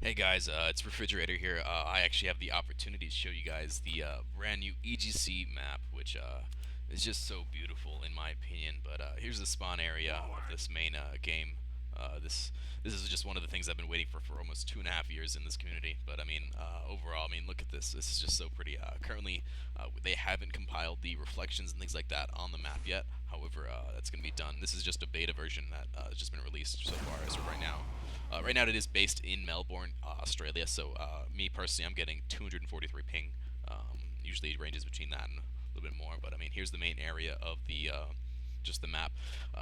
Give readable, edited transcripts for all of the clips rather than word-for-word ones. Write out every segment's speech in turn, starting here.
Hey guys, it's Refrigerator here. I actually have the opportunity to show you guys the brand new EGC map, which is just so beautiful in my opinion. But here's the spawn area of this main game. This is just one of the things I've been waiting for almost 2.5 years in this community. But I mean, overall, I mean, look at this. This is just so pretty. Currently, they haven't compiled the reflections and things like that on the map yet. However, that's going to be done. This is just a beta version that has just been released so far as of right now. Right now, it is based in Melbourne, Australia. So, me personally, I'm getting 243 ping. Usually, it ranges between that and a little bit more. But I mean, here's the main area of the just the map.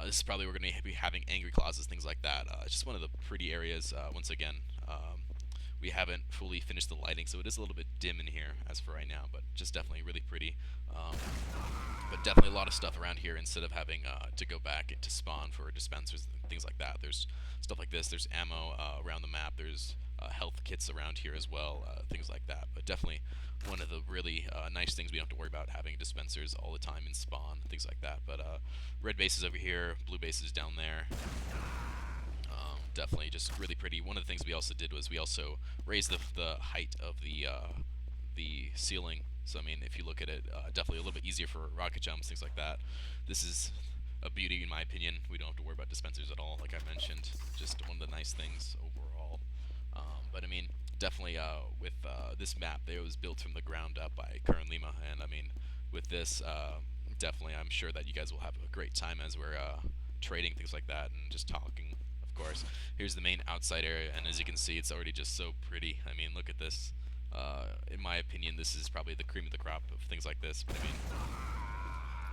This is probably where we're going to be having angry clauses, things like that. It's just one of the pretty areas. Once again, we haven't fully finished the lighting, so it is a little bit dim in here as for right now, but just definitely really pretty. But definitely a lot of stuff around here instead of having to go back to spawn for dispensers and things like that. There's stuff like this. There's ammo around the map. There's health kits around here as well, things like that. But definitely one of the really nice things we don't have to worry about having dispensers all the time in spawn, things like that. But red bases over here, blue bases down there. Definitely just really pretty. One of the things we also did was we also raised the height of the ceiling. So I mean, if you look at it, definitely a little bit easier for rocket jumps, things like that. This is a beauty in my opinion. We don't have to worry about dispensers at all, like I mentioned. Just one of the nice things overall. But I mean, definitely with this map, it was built from the ground up by Kern Lima, and I mean, with this, definitely, I'm sure that you guys will have a great time as we're trading things like that and just talking. Of course, here's the main outside area, and as you can see, it's already just so pretty. I mean, look at this. In my opinion, this is probably the cream of the crop of things like this. But I mean,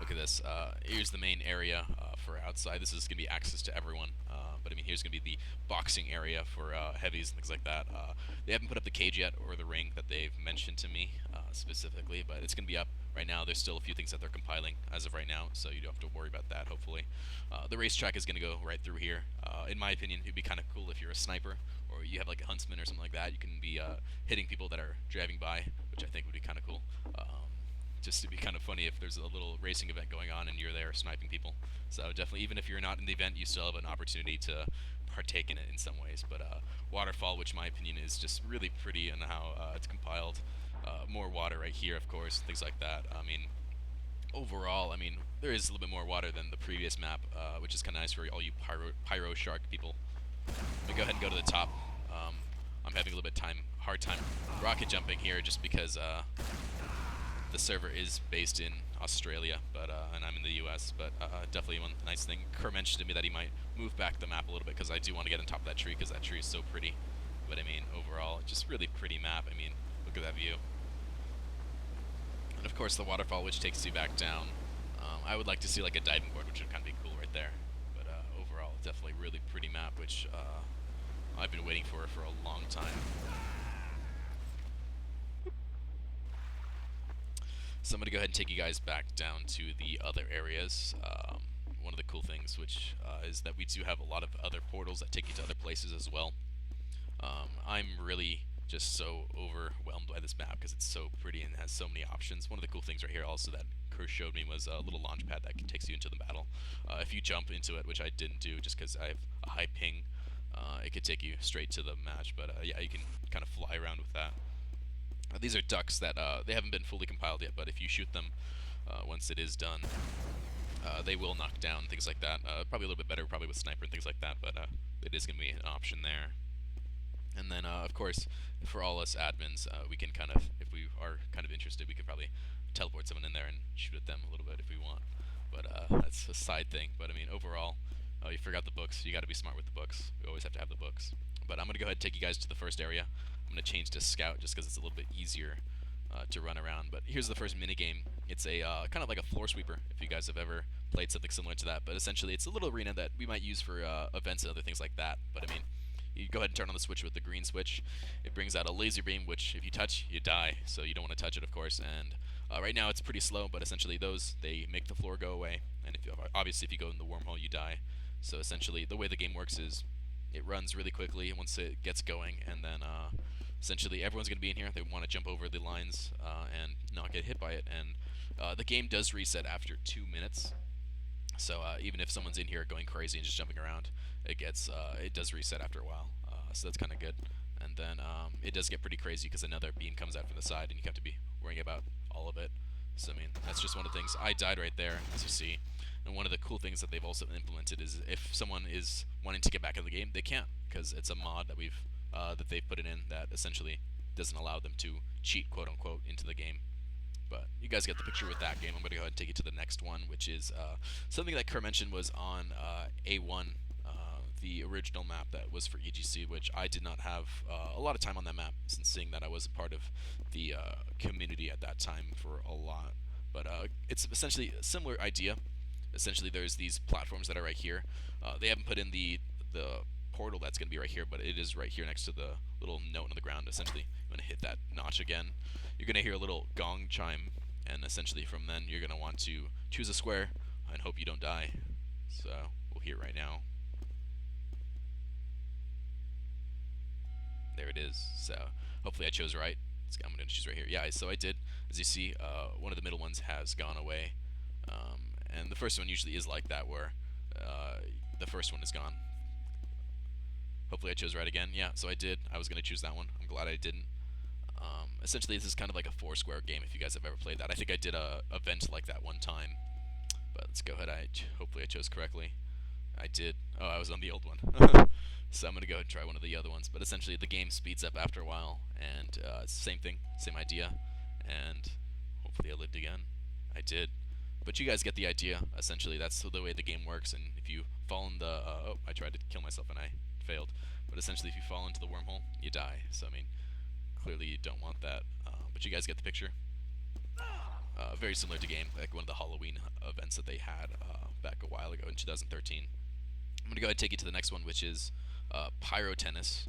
look at this. Here's the main area for outside. This is going to be access to everyone. But I mean, here's going to be the boxing area for heavies and things like that. They haven't put up the cage yet or the ring that they've mentioned to me specifically, but it's going to be up right now. There's still a few things that they're compiling as of right now, so you don't have to worry about that, hopefully. The racetrack is going to go right through here. In my opinion, it'd be kind of cool if you're a sniper or you have like a huntsman or something like that. You can be hitting people that are driving by, which I think would be kind of cool. Just to be kind of funny if there's a little racing event going on and you're there sniping people. So definitely, even if you're not in the event, you still have an opportunity to partake in it in some ways. But waterfall, which in my opinion is just really pretty and how it's compiled. More water right here, of course, things like that. I mean, overall, I mean, there is a little bit more water than the previous map, which is kind of nice for all you pyro shark people. Let me go ahead and go to the top. I'm having a little bit hard time rocket jumping here just because the server is based in Australia, but and I'm in the U.S. But definitely one nice thing. Kerr mentioned to me that he might move back the map a little bit because I do want to get on top of that tree because that tree is so pretty. But I mean, overall, just really pretty map. I mean, look at that view. And of course, the waterfall, which takes you back down. I would like to see like a diving board, which would kind of be cool right there. But overall, definitely really pretty map, which I've been waiting for a long time. So I'm going to go ahead and take you guys back down to the other areas. One of the cool things, which is that we do have a lot of other portals that take you to other places as well. I'm really just so overwhelmed by this map because it's so pretty and has so many options. One of the cool things right here also that Chris showed me was a little launch pad that takes you into the battle. If you jump into it, which I didn't do just because I have a high ping, it could take you straight to the match. But yeah, you can kind of fly around with that. These are ducks that they haven't been fully compiled yet, but if you shoot them once it is done, they will knock down things like that. Probably a little bit better, probably with sniper and things like that, but it is going to be an option there. And then, of course, for all us admins, we can kind of, if we are kind of interested, we could probably teleport someone in there and shoot at them a little bit if we want. But that's a side thing. But I mean, overall, you forgot the books. You got to be smart with the books. We always have to have the books. But I'm going to go ahead and take you guys to the first area. I'm going to change to Scout just because it's a little bit easier to run around. But here's the first minigame. It's a kind of like a floor sweeper, if you guys have ever played something similar to that. But essentially, it's a little arena that we might use for events and other things like that. But I mean, you go ahead and turn on the switch with the green switch. It brings out a laser beam, which if you touch, you die. So you don't want to touch it, of course. And right now it's pretty slow, but essentially those, they make the floor go away. And if you, obviously if you go in the wormhole, you die. So essentially the way the game works is it runs really quickly once it gets going, and then essentially everyone's going to be in here. They want to jump over the lines and not get hit by it. And the game does reset after 2 minutes. So even if someone's in here going crazy and just jumping around, it does reset after a while. So that's kind of good. and then it does get pretty crazy because another beam comes out from the side, and you have to be worrying about all of it. So I mean, that's just one of the things. I died right there, as you see. And one of the cool things that they've also implemented is if someone is wanting to get back in the game, they can't, because it's a mod that they've put it in that essentially doesn't allow them to cheat, quote unquote, into the game. But you guys get the picture with that game. I'm going to go ahead and take you to the next one, which is something that Kerr mentioned was on A1, the original map that was for EGC, which I did not have a lot of time on that map, since seeing that I was a part of the community at that time for a lot. But it's essentially a similar idea. Essentially, there's these platforms that are right here. They haven't put in the portal that's going to be right here, but it is right here next to the little note on the ground. Essentially, I'm going to hit that notch again. You're going to hear a little gong chime, and essentially from then you're going to want to choose a square and hope you don't die. So we'll hear it right now. There it is. So hopefully I chose right. I'm going to choose right here. Yeah, so I did. As you see, one of the middle ones has gone away. And the first one usually is like that, where the first one is gone. Hopefully I chose right again. Yeah, so I did. I was going to choose that one. I'm glad I didn't. Essentially, this is kind of like a four-square game, if you guys have ever played that. I think I did a event like that one time. But let's go ahead. Hopefully I chose correctly. I did. Oh, I was on the old one. So I'm going to go ahead and try one of the other ones. But essentially, the game speeds up after a while. And it's the same thing, same idea. And hopefully I lived again. I did. But you guys get the idea. Essentially, that's the way the game works. And if you fall in the... oh, I tried to kill myself and I failed. But essentially, if you fall into the wormhole, you die. So, I mean, clearly you don't want that. But you guys get the picture. Very similar to game, like one of the Halloween events that they had back a while ago in 2013. I'm going to go ahead and take you to the next one, which is Pyro Tennis.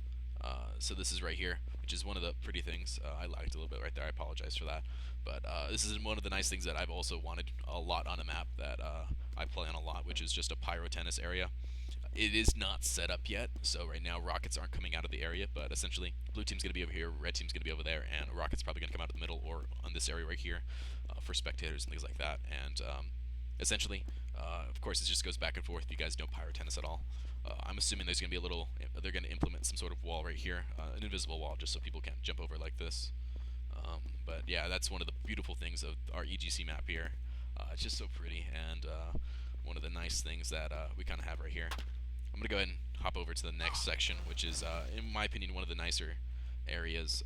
So this is right here, which is one of the pretty things. I lagged a little bit right there. I apologize for that. But this is one of the nice things that I've also wanted a lot on a map that I play on a lot, which is just a Pyro Tennis area. It is not set up yet, so right now rockets aren't coming out of the area, but essentially blue team's going to be over here, red team's going to be over there, and rocket's probably going to come out of the middle or on this area right here for spectators and things like that. And essentially, of course, it just goes back and forth. You guys know Pyro Tennis at all? I'm assuming there's going to be a little, they're going to implement some sort of wall right here, an invisible wall, just so people can't jump over like this. But yeah, that's one of the beautiful things of our EGC map here. It's just so pretty, and one of the nice things that we kind of have right here. I'm going to go ahead and hop over to the next section, which is, in my opinion, one of the nicer areas,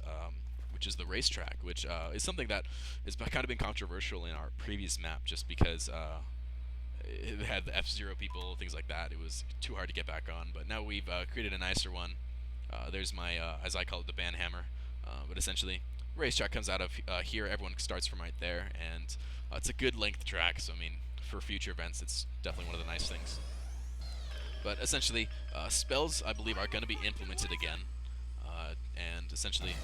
which is the racetrack, which is something that has kind of been controversial in our previous map, just because it had the F-Zero people, things like that. It was too hard to get back on, but now we've created a nicer one. There's my, as I call it, the band hammer. But essentially, racetrack comes out of here. Everyone starts from right there, and it's a good length track, so I mean, for future events, it's definitely one of the nice things. But essentially, spells, I believe, are going to be implemented again. And essentially,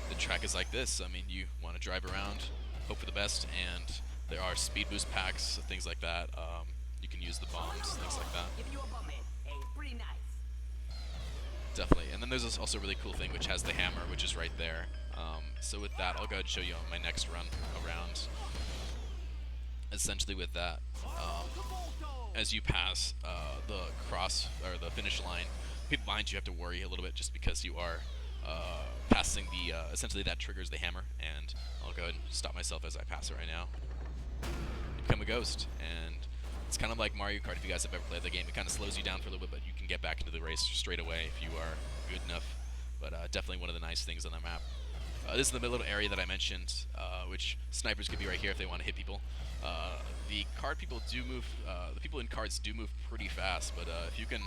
the track is like this. I mean, you want to drive around, hope for the best, and there are speed boost packs, things like that. You can use the bombs, things like that. Definitely. And then there's also a really cool thing, which has the hammer, which is right there. So with that, I'll go ahead and show you on my next run around. Essentially with that, as you pass the the finish line, people behind you have to worry a little bit just because you are passing the, essentially that triggers the hammer, and I'll go ahead and stop myself as I pass it right now. You become a ghost, and it's kind of like Mario Kart if you guys have ever played the game. It kind of slows you down for a little bit, but you can get back into the race straight away if you are good enough. But definitely one of the nice things on the map. This is the little area that I mentioned, which snipers could be right here if they want to hit people. The card people do move, the people in cards do move pretty fast, but if you can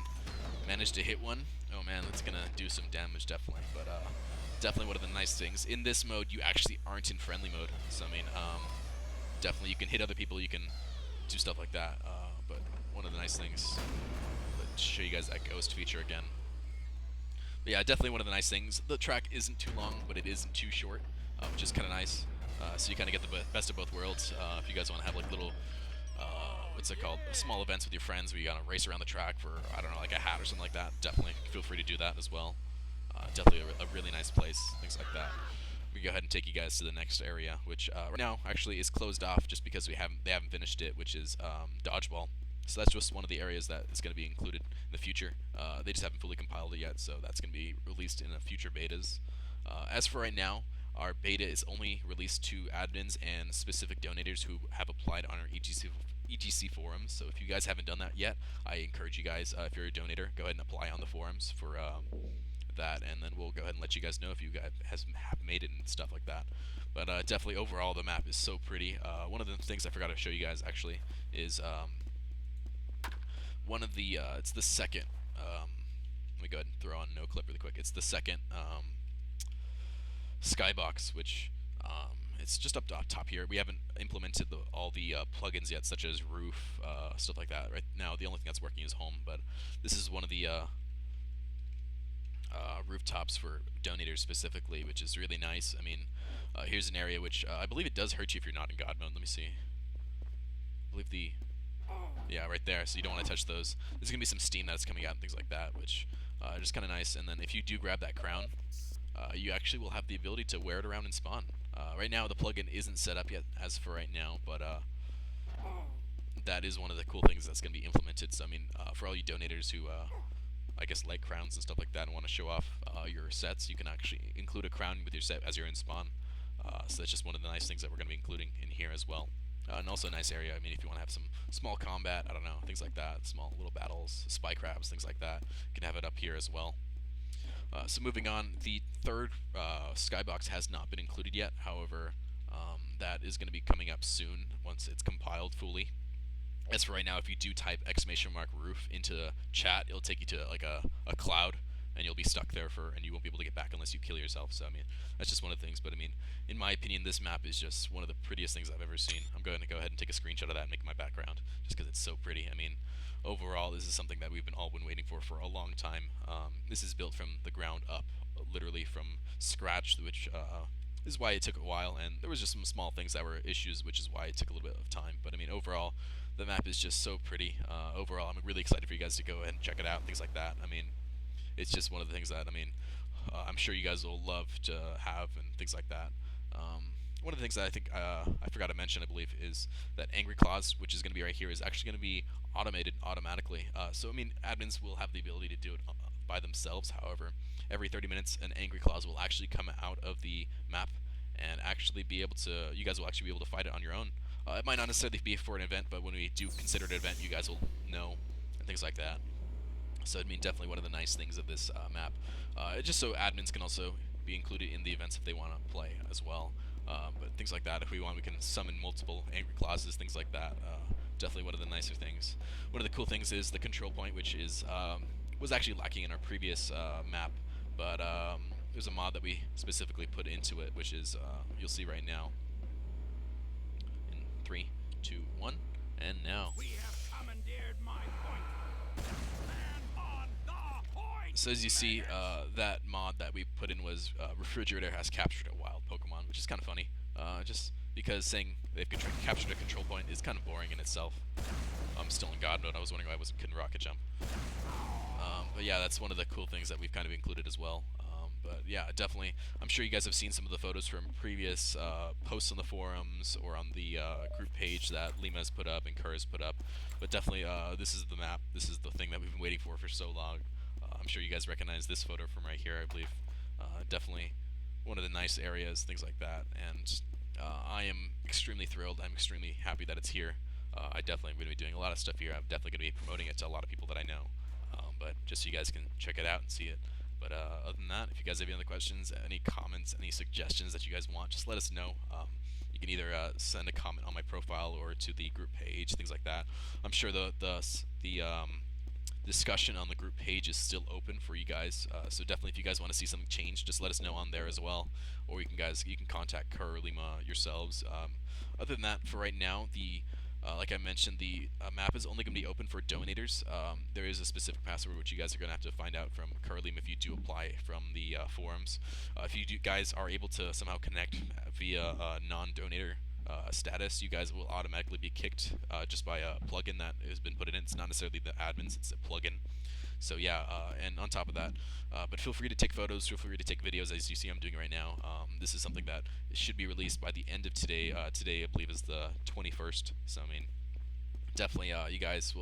manage to hit one, oh man, that's going to do some damage, definitely. But definitely one of the nice things. In this mode, you actually aren't in friendly mode, so I mean, definitely you can hit other people, you can do stuff like that, but one of the nice things, let's show you guys that ghost feature again. But yeah, definitely one of the nice things. The track isn't too long, but it isn't too short, which is kind of nice. So you kind of get the best of both worlds. If you guys want to have like little, what's it called, small events with your friends where you gotta race around the track for, I don't know, like a hat or something like that, definitely feel free to do that as well. Definitely a really nice place, things like that. We can go ahead and take you guys to the next area, which right now actually is closed off just because they haven't finished it, which is dodgeball. So that's just one of the areas that is going to be included in the future. They just haven't fully compiled it yet, so that's going to be released in a future betas. As for right now, our beta is only released to admins and specific donators who have applied on our EGC forums. So if you guys haven't done that yet, I encourage you guys, if you're a donator, go ahead and apply on the forums for that, and then we'll go ahead and let you guys know if you guys have made it and stuff like that. But definitely overall, the map is so pretty. One of the things I forgot to show you guys actually is one of the it's the second. Let me go ahead and throw on no clip really quick. It's the second skybox, which it's just up top here. We haven't implemented all the plugins yet, such as roof, stuff like that. Right now, the only thing that's working is home, but this is one of the rooftops for donators specifically, which is really nice. I mean, here's an area which I believe it does hurt you if you're not in God mode. Let me see. I believe yeah, right there. So you don't want to touch those. There's gonna be some steam that's coming out and things like that, which are just kind of nice. And then if you do grab that crown, you actually will have the ability to wear it around in spawn. Right now, the plugin isn't set up yet, as for right now, but that is one of the cool things that's going to be implemented. So I mean, for all you donators who I guess like crowns and stuff like that and want to show off your sets, you can actually include a crown with your set as you're in spawn. So that's just one of the nice things that we're going to be including in here as well. And also a nice area. I mean, if you want to have some small combat, I don't know, things like that, small little battles, spy crabs, things like that, you can have it up here as well. So moving on, the third skybox has not been included yet. However, that is going to be coming up soon once it's compiled fully. As for right now, if you do type !roof into chat, it'll take you to like a cloud, and you'll be stuck there and you won't be able to get back unless you kill yourself. So I mean, that's just one of the things. But I mean, in my opinion, this map is just one of the prettiest things I've ever seen. I'm going to go ahead and take a screenshot of that and make my background, just because it's so pretty. I mean, overall, this is something that we've all been waiting for a long time. This is built from the ground up, literally from scratch, which is why it took a while, and there was just some small things that were issues, which is why it took a little bit of time. But I mean, overall, the map is just so pretty. Overall, I'm really excited for you guys to go ahead and check it out, things like that. I mean, it's just one of the things that, I mean, I'm sure you guys will love to have and things like that. One of the things that I think I forgot to mention, I believe, is that Angry Claws, which is going to be right here, is actually going to be automated automatically. So, I mean, admins will have the ability to do it by themselves. However, every 30 minutes, an Angry Claws will actually come out of the map and actually be able to, you guys will actually be able to fight it on your own. It might not necessarily be for an event, but when we do consider it an event, you guys will know and things like that. So I mean, definitely one of the nice things of this map. Just so admins can also be included in the events if they want to play as well. But things like that, if we want, we can summon multiple Angry Clauses, things like that. Definitely one of the nicer things. One of the cool things is the control point, which is was actually lacking in our previous map, but there's a mod that we specifically put into it, which is you'll see right now. In 3, 2, 1, and now. We have commandeered my point. Man on the point. So as you see, that mod that we put in was Refrigerator has captured a wild Pokemon, which is kind of funny. Just because saying they've captured a control point is kind of boring in itself. I'm still in God mode. I was wondering why I couldn't rocket jump. But yeah, that's one of the cool things that we've kind of included as well. But yeah, definitely, I'm sure you guys have seen some of the photos from previous posts on the forums or on the group page that Lima has put up and Kerr has put up. But definitely, this is the map. This is the thing that we've been waiting for so long. I'm sure you guys recognize this photo from right here, I believe. Definitely one of the nice areas, things like that. And I am extremely thrilled. I'm extremely happy that it's here. I definitely am going to be doing a lot of stuff here. I'm definitely going to be promoting it to a lot of people that I know. But just so you guys can check it out and see it. But other than that, if you guys have any other questions, any comments, any suggestions that you guys want, just let us know. You can either send a comment on my profile or to the group page, things like that. I'm sure the discussion on the group page is still open for you guys. So definitely, if you guys want to see something change, just let us know on there as well. Or you can contact Kerr or Lima yourselves. Other than that, for right now, like I mentioned, the map is only going to be open for donators. There is a specific password which you guys are going to have to find out from Curlim if you do apply from the forums. If you guys are able to somehow connect via non-donator status, you guys will automatically be kicked just by a plugin that has been put in. It's not necessarily the admins, it's a plugin. So yeah, and on top of that, but feel free to take photos, feel free to take videos as you see I'm doing right now. This is something that should be released by the end of today. Today I believe is the 21st, so I mean, definitely, you guys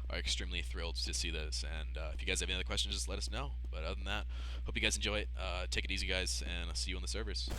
are extremely thrilled to see this. And if you guys have any other questions, just let us know. But other than that, hope you guys enjoy it. Take it easy, guys, and I'll see you on the servers.